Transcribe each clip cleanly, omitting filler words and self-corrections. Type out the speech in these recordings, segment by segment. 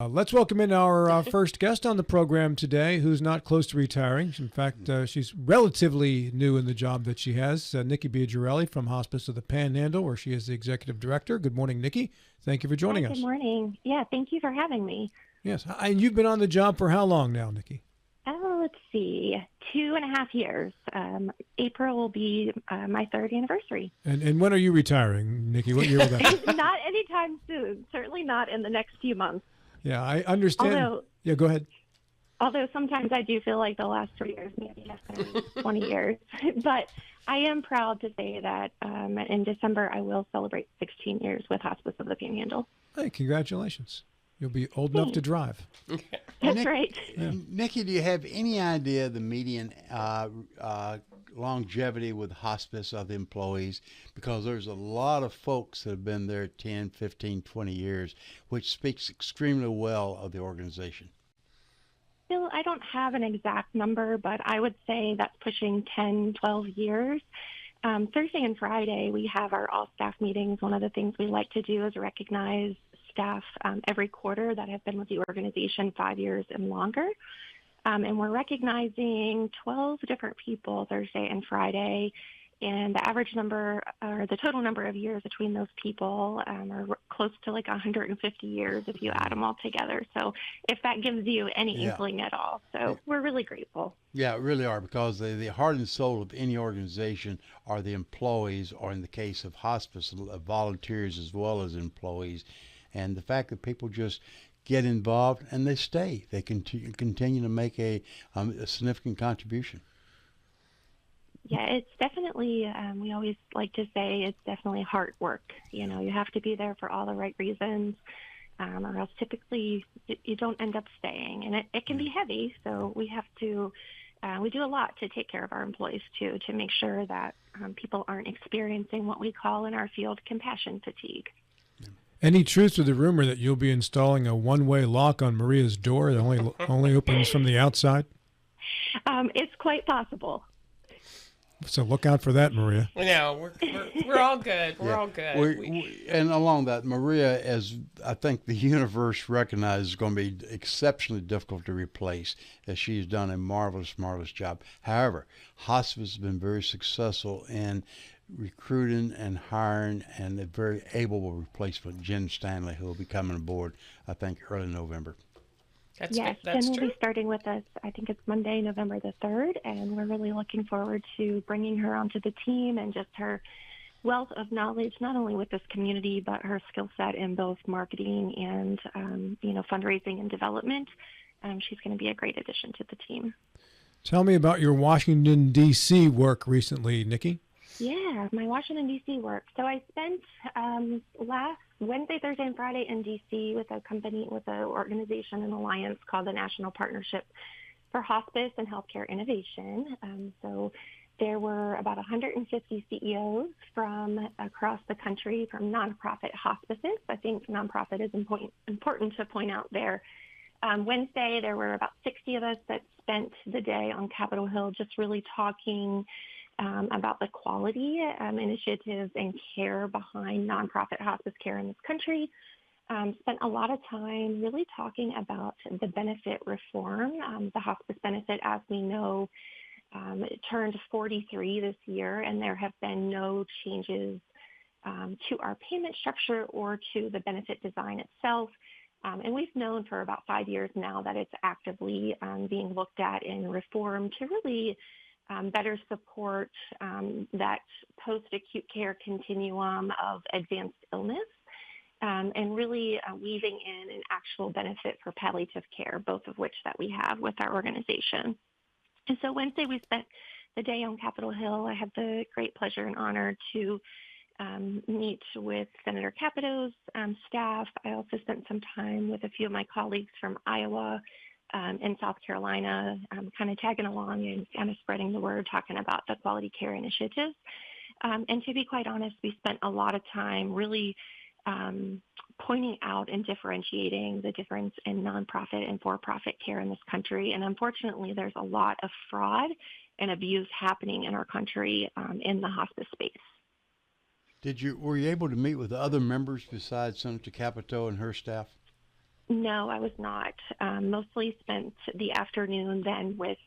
Let's welcome in our first guest on the program today, who's not close to retiring. In fact, she's relatively new in the job that she has. Nikki Bigiarelli from Hospice of the Panhandle, where she is the executive director. Good morning, Nikki. Thank you for joining us. Good morning. Yeah, thank you for having me. Yes, and you've been on the job for how long now, Nikki? Oh, let's see, 2.5 years. April will be my third anniversary. And when are you retiring, Nikki? What year will that be? Not anytime soon. Certainly not in the next few months. Yeah, I understand. Yeah, go ahead. Although sometimes I do feel like the last 3 years maybe have been 20 years. But I am proud to say that in December I will celebrate 16 years with Hospice of the Panhandle. Hey, congratulations. You'll be old enough to drive. That's right. Yeah. Nikki, do you have any idea the median longevity with hospice of the employees? Because there's a lot of folks that have been there 10, 15, 20 years, which speaks extremely well of the organization. Bill, I don't have an exact number, but I would say that's pushing 10, 12 years. Thursday and Friday, we have our all-staff meetings. One of the things we like to do is recognize staff every quarter that have been with the organization 5 years and longer. And we're recognizing 12 different people Thursday and Friday. And the average number, or the total number of years between those people are close to like 150 years if you add them all together. So if that gives you any inkling at all. So we're really grateful. Yeah, really are, because the heart and soul of any organization are the employees, or in the case of hospice, volunteers as well as employees. And the fact that people just get involved and they stay, they continue to make a significant contribution. Yeah, it's definitely, we always like to say it's definitely hard work. You know, you have to be there for all the right reasons, or else typically you don't end up staying. And it can be heavy, so we have to, we do a lot to take care of our employees, too, to make sure that people aren't experiencing what we call in our field compassion fatigue. Any truth to the rumor that you'll be installing a one-way lock on Maria's door that only opens from the outside? It's quite possible. So look out for that, Maria. No, we're all good. We're all good. And along that, Maria, as I think the universe recognizes, is going to be exceptionally difficult to replace, as she's done a marvelous job. However, hospice has been very successful in recruiting and hiring, and a very able replacement, Jen Stanley, who will be coming aboard, I think, early November. Jen will be starting with us, I think it's Monday, November the 3rd, and we're really looking forward to bringing her onto the team and just her wealth of knowledge, not only with this community, but her skill set in both marketing and, fundraising and development. She's going to be a great addition to the team. Tell me about your Washington, D.C. work recently, Nikki. Yeah, my Washington, D.C. work. So I spent last Wednesday, Thursday, and Friday in D.C. with an organization, an alliance called the National Partnership for Hospice and Healthcare Innovation. So there were about 150 CEOs from across the country from nonprofit hospices. I think nonprofit is important to point out there. Wednesday, there were about 60 of us that spent the day on Capitol Hill just really talking about the quality initiatives and care behind nonprofit hospice care in this country. Spent a lot of time really talking about the benefit reform. The hospice benefit, as we know, it turned 43 this year, and there have been no changes to our payment structure or to the benefit design itself. And we've known for about 5 years now that it's actively being looked at in reform to really better support that post-acute care continuum of advanced illness, and really weaving in an actual benefit for palliative care, both of which that we have with our organization. And so Wednesday we spent the day on Capitol Hill. I had the great pleasure and honor to meet with Senator Capito's staff. I also spent some time with a few of my colleagues from Iowa in South Carolina, kind of tagging along and kind of spreading the word, talking about the quality care initiatives. And to be quite honest, we spent a lot of time really pointing out and differentiating the difference in nonprofit and for-profit care in this country. And unfortunately, there's a lot of fraud and abuse happening in our country in the hospice space. Were you able to meet with other members besides Senator Capito and her staff? No, I was not. Mostly spent the afternoon then with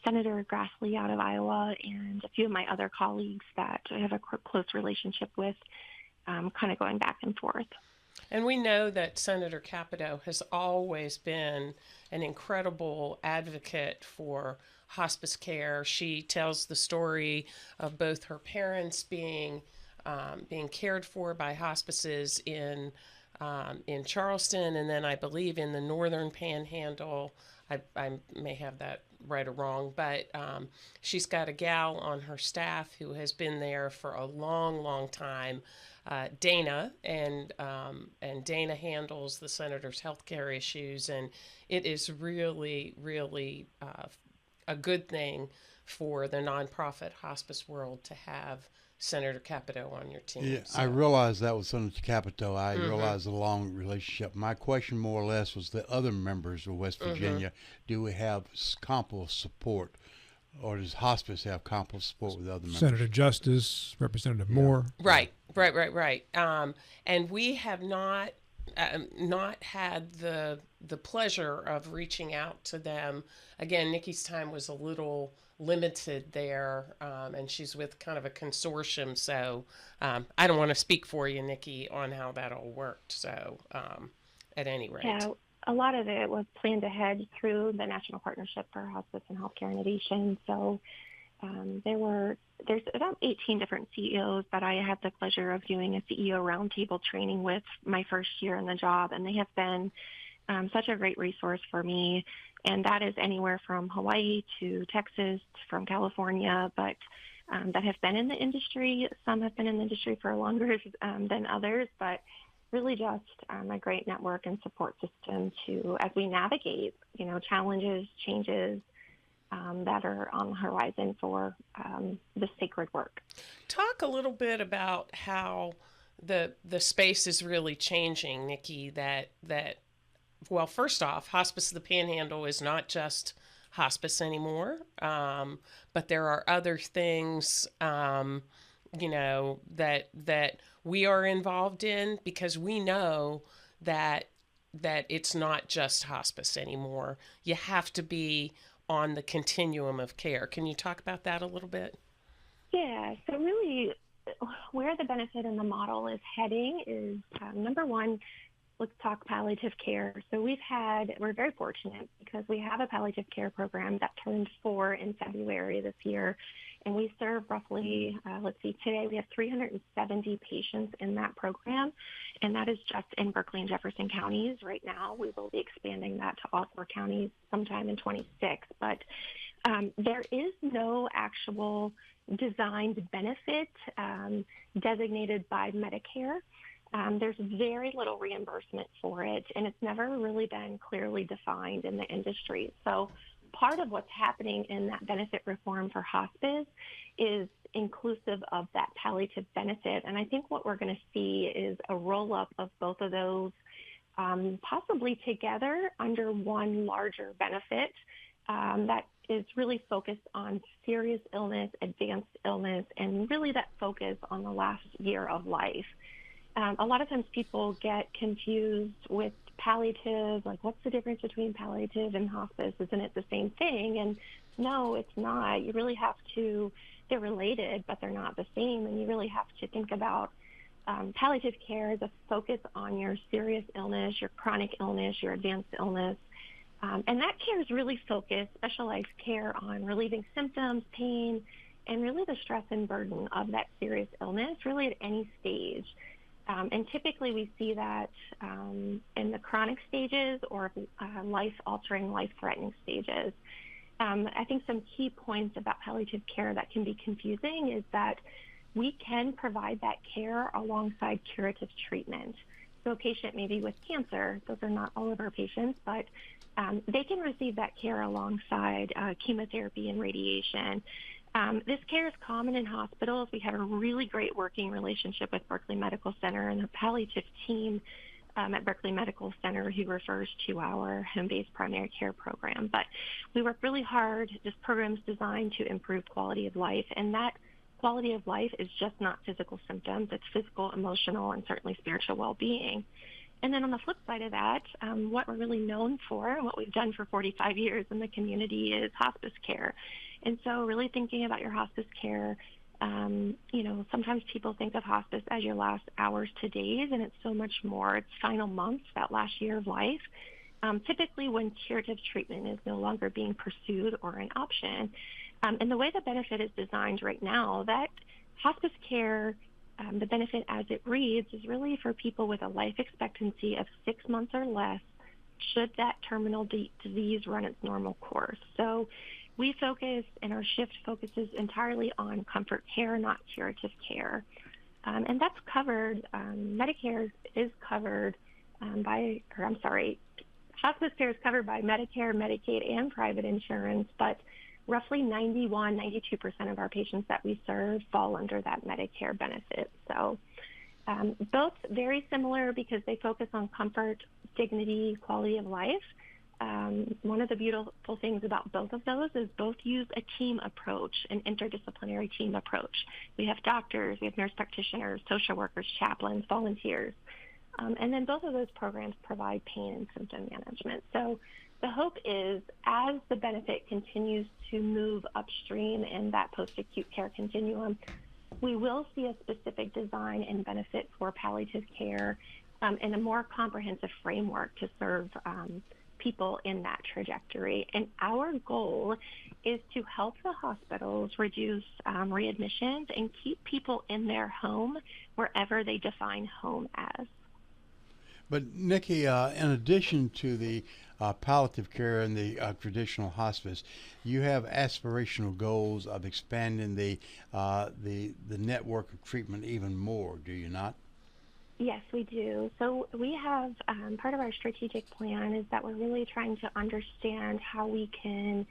Senator Grassley out of Iowa and a few of my other colleagues that I have a close relationship with, kind of going back and forth. And we know that Senator Capito has always been an incredible advocate for hospice care. She tells the story of both her parents being cared for by hospices in Charleston, and then I believe in the northern Panhandle. I may have that right or wrong, but she's got a gal on her staff who has been there for a long, long time, Dana, and Dana handles the senator's healthcare issues, and it is really, really a good thing for the nonprofit hospice world to have Senator Capito on your team. Yeah, so. I realized that was Senator Capito. I realized the long relationship. My question more or less was the other members of West Virginia, do we have comparable support, or does hospice have comparable support with other members? Senator Justice, Representative Moore. Right. And we have not had the pleasure of reaching out to them. Again, Nikki's time was a little limited there, and she's with kind of a consortium, so I don't want to speak for you, Nikki, on how that all worked. So at any rate. Yeah, a lot of it was planned ahead through the National Partnership for Hospice and Healthcare Innovation. So there's about 18 different CEOs that I had the pleasure of doing a CEO roundtable training with my first year in the job, and they have been such a great resource for me. And that is anywhere from Hawaii to Texas, from California, but that have been in the industry. Some have been in the industry for longer than others, but really just a great network and support system to, as we navigate, challenges, changes that are on the horizon for the sacred work. Talk a little bit about how the space is really changing, Nikki, well, first off, Hospice of the Panhandle is not just hospice anymore, but there are other things, that we are involved in, because we know that it's not just hospice anymore. You have to be on the continuum of care. Can you talk about that a little bit? Yeah, so really where the benefit in the model is heading is, number one, let's talk palliative care. So we're very fortunate because we have a palliative care program that turned 4 in February this year. And we serve roughly, today we have 370 patients in that program. And that is just in Berkeley and Jefferson counties. Right now, we will be expanding that to all 4 counties sometime in 26. But there is no actual designed benefit designated by Medicare. There's very little reimbursement for it, and it's never really been clearly defined in the industry. So part of what's happening in that benefit reform for hospice is inclusive of that palliative benefit. And I think what we're going to see is a roll-up of both of those possibly together under one larger benefit that is really focused on serious illness, advanced illness, and really that focus on the last year of life. A lot of times people get confused with palliative, like what's the difference between palliative and hospice? Isn't it the same thing? And no, it's not. You really have to, they're related, but they're not the same. And you really have to think about palliative care as a focus on your serious illness, your chronic illness, your advanced illness. And that care is really focused, specialized care on relieving symptoms, pain, and really the stress and burden of that serious illness, really at any stage. And typically we see that in the chronic stages or life-altering, life-threatening stages. I think some key points about palliative care that can be confusing is that we can provide that care alongside curative treatment. So a patient maybe with cancer, those are not all of our patients, but they can receive that care alongside chemotherapy and radiation. This care is common in hospitals. We have a really great working relationship with Berkeley Medical Center and the palliative team at Berkeley Medical Center who refers to our home-based primary care program. But we work really hard. This program is designed to improve quality of life, and that quality of life is just not physical symptoms. It's physical, emotional, and certainly spiritual well-being. And then on the flip side of that, what we're really known for and what we've done for 45 years in the community is hospice care. And so really thinking about your hospice care, sometimes people think of hospice as your last hours to days, and it's so much more. It's final months, that last year of life, typically when curative treatment is no longer being pursued or an option. And the way the benefit is designed right now, that hospice care, the benefit as it reads, is really for people with a life expectancy of 6 months or less should that terminal disease run its normal course. So we focus, and our shift focuses entirely on comfort care, not curative care. And that's covered, Medicare is covered hospice care is covered by Medicare, Medicaid, and private insurance, but roughly 92% of our patients that we serve fall under that Medicare benefit. So both very similar because they focus on comfort, dignity, quality of life. One of the beautiful things about both of those is both use a team approach, an interdisciplinary team approach. We have doctors, we have nurse practitioners, social workers, chaplains, volunteers. And then both of those programs provide pain and symptom management. So the hope is as the benefit continues to move upstream in that post-acute care continuum, we will see a specific design and benefit for palliative care and a more comprehensive framework to serve people in that trajectory. And our goal is to help the hospitals reduce readmissions and keep people in their home wherever they define home as. But Nikki, in addition to the palliative care and the traditional hospice, you have aspirational goals of expanding the network of treatment even more, do you not? Yes, we do. So we have part of our strategic plan is that we're really trying to understand how we can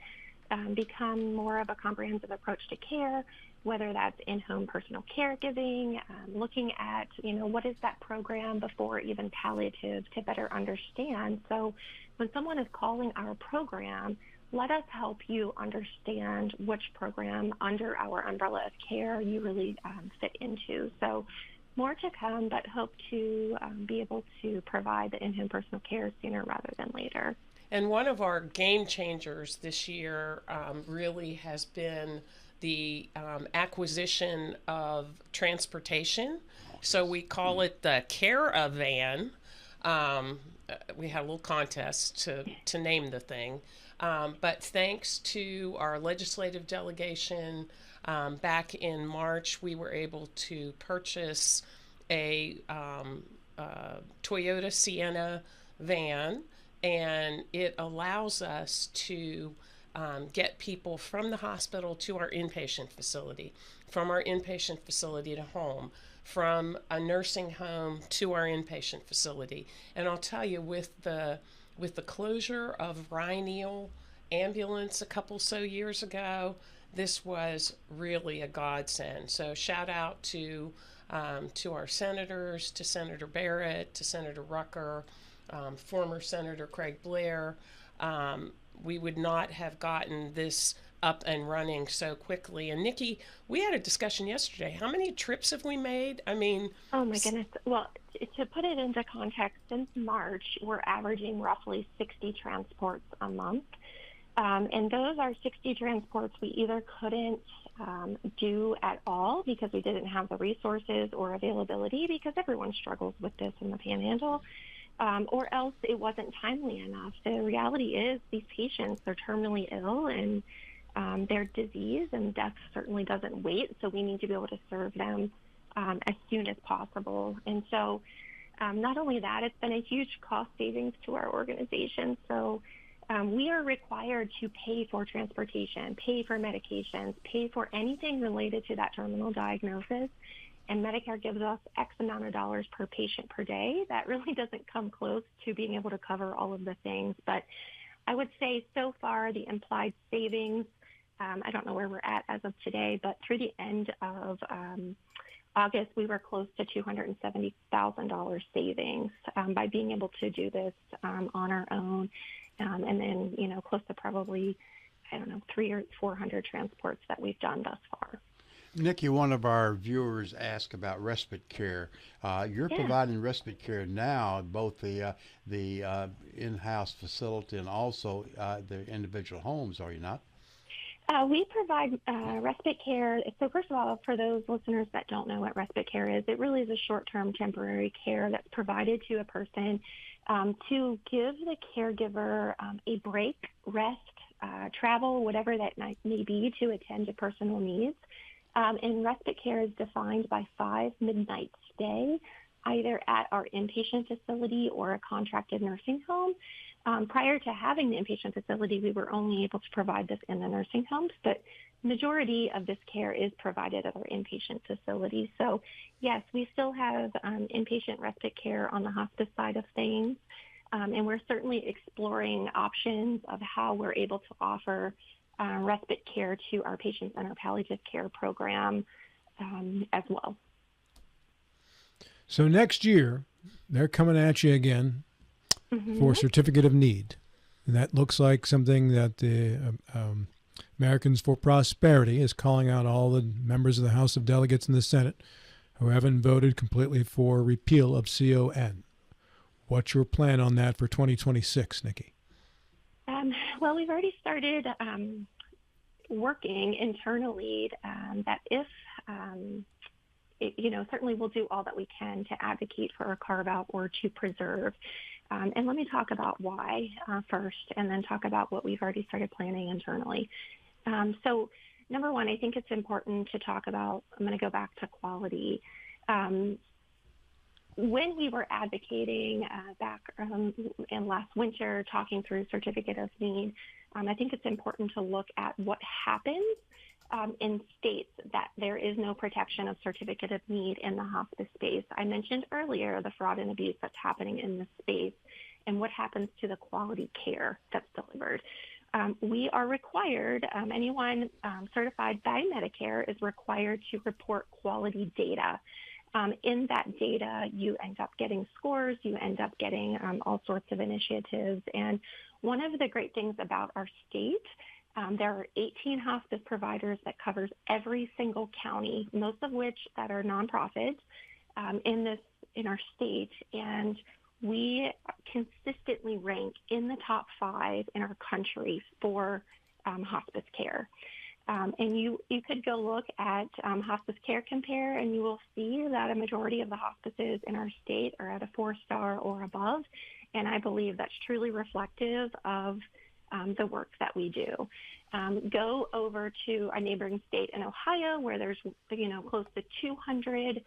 become more of a comprehensive approach to care, whether that's in-home personal caregiving, looking at, what is that program before even palliative to better understand. So when someone is calling our program, let us help you understand which program under our umbrella of care you really fit into. So more to come, but hope to be able to provide the in-home personal care sooner rather than later. And one of our game changers this year really has been the acquisition of transportation. So we call it the Caravan. We had a little contest to name the thing. But thanks to our legislative delegation, back in March, we were able to purchase a Toyota Sienna van, and it allows us to get people from the hospital to our inpatient facility, from our inpatient facility to home, from a nursing home to our inpatient facility. And I'll tell you, with the closure of Rhino Ambulance a couple so years ago, this was really a godsend. So shout out to our senators, to Senator Barrett, to Senator Rucker, former Senator Craig Blair. We would not have gotten this up and running so quickly. And Nikki, we had a discussion yesterday. How many trips have we made? I mean, oh my goodness. Well, to put it into context, since March, we're averaging roughly 60 transports a month. And those are 60 transports we either couldn't do at all because we didn't have the resources or availability, because everyone struggles with this in the Panhandle, or else it wasn't timely enough. The reality is these patients are terminally ill, and their disease and death certainly doesn't wait, so we need to be able to serve them as soon as possible. And so not only that, it's been a huge cost savings to our organization. So we are required to pay for transportation, pay for medications, pay for anything related to that terminal diagnosis. And Medicare gives us X amount of dollars per patient per day. That really doesn't come close to being able to cover all of the things. But I would say so far the implied savings, I don't know where we're at as of today, but through the end of August, we were close to $270,000 savings by being able to do this on our own. And then, close to probably, 300 or 400 transports that we've done thus far. Nikki, one of our viewers asked about respite care. You're Yeah. providing respite care now, both the in-house facility and also the individual homes, are you not? We provide respite care. So first of all, for those listeners that don't know what respite care is, it really is a short-term temporary care that's provided to a person to give the caregiver a break, rest, travel, whatever that may be to attend to personal needs. And respite care is defined by 5 midnight stay, either at our inpatient facility or a contracted nursing home. Prior to having the inpatient facility, we were only able to provide this in the nursing homes, but majority of this care is provided at our inpatient facility. So yes, we still have inpatient respite care on the hospice side of things, and we're certainly exploring options of how we're able to offer respite care to our patients in our palliative care program as well. So next year, they're coming at you again for Certificate of Need. And that looks like something that the Americans for Prosperity is calling out all the members of the House of Delegates and the Senate who haven't voted completely for repeal of CON. What's your plan on that for 2026, Nikki? Well, we've already started working internally that if, certainly we'll do all that we can to advocate for a carve-out or to preserve. And let me talk about why first, and then talk about what we've already started planning internally. So number one, I think it's important to talk about, I'm going to go back to quality. When we were advocating back in last winter, talking through Certificate of Need, I think it's important to look at what happens in states that there is no protection of Certificate of Need in the hospice space. I mentioned earlier the fraud and abuse that's happening in this space and what happens to the quality care that's delivered. We are required, anyone certified by Medicare is required to report quality data. In that data, you end up getting scores, you end up getting all sorts of initiatives. And one of the great things about our state, there are 18 hospice providers that covers every single county, most of which that are nonprofits in our state. And we consistently rank in the top 5 in our country for hospice care. And you could go look at Hospice Care Compare, and you will see that a majority of the hospices in our state are at a 4-star or above. And I believe that's truly reflective of the work that we do. Go over to a neighboring state in Ohio where there's, close to 200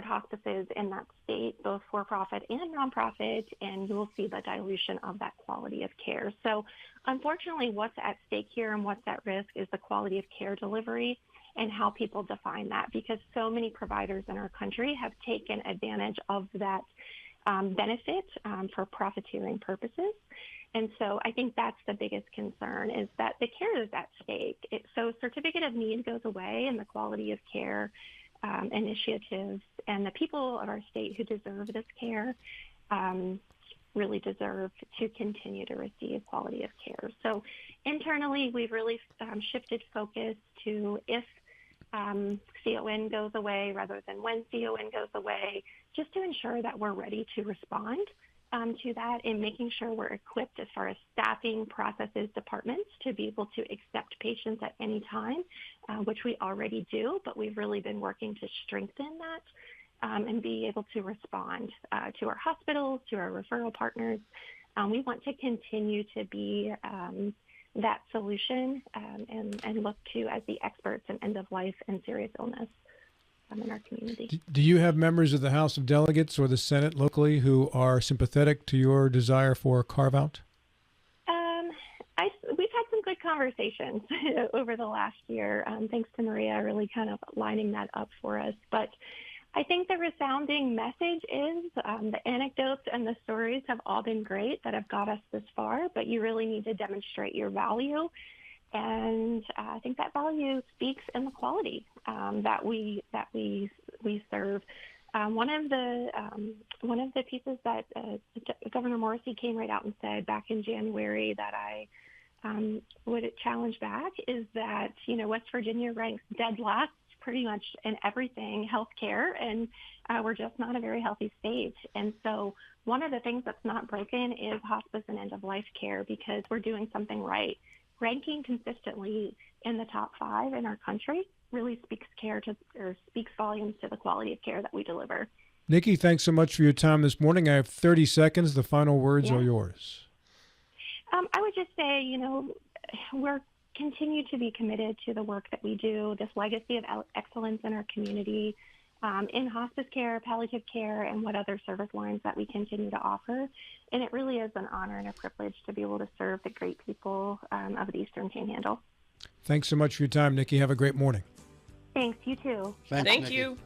hospices in that state, both for-profit and nonprofit, and you will see the dilution of that quality of care. So unfortunately, what's at stake here and what's at risk is the quality of care delivery and how people define that, because so many providers in our country have taken advantage of that benefit for profiteering purposes. And so I think that's the biggest concern, is that the care is at stake. So Certificate of Need goes away and the quality of care initiatives and the people of our state who deserve this care really deserve to continue to receive quality of care. So internally, we've really shifted focus to if CON goes away rather than when CON goes away, just to ensure that we're ready to respond to that, and making sure we're equipped as far as staffing, processes, departments to be able to accept patients at any time, which we already do, but we've really been working to strengthen that and be able to respond to our hospitals, to our referral partners. We want to continue to be that solution and look to as the experts in end of life and serious illness in our community. Do you have members of the House of Delegates or the Senate locally who are sympathetic to your desire for a carve-out? We've had some good conversations over the last year, thanks to Maria really kind of lining that up for us. But I think the resounding message is the anecdotes and the stories have all been great that have got us this far, but you really need to demonstrate your value. And I think that value speaks in the quality that we serve. One of the pieces that Governor Morrissey came right out and said back in January that I would challenge back is that, West Virginia ranks dead last pretty much in everything healthcare, and we're just not a very healthy state. And so one of the things that's not broken is hospice and end-of-life care, because we're doing something right. Ranking consistently in the top 5 in our country really speaks volumes to the quality of care that we deliver. Nikki, thanks so much for your time this morning. I have 30 seconds. The final words are yours. I would just say, we're continue to be committed to the work that we do, this legacy of excellence in our community, in hospice care, palliative care, and what other service lines that we continue to offer. And it really is an honor and a privilege to be able to serve the great people of the Eastern Panhandle. Thanks so much for your time, Nikki. Have a great morning. Thanks. You too. Thanks, Thank Nikki. you.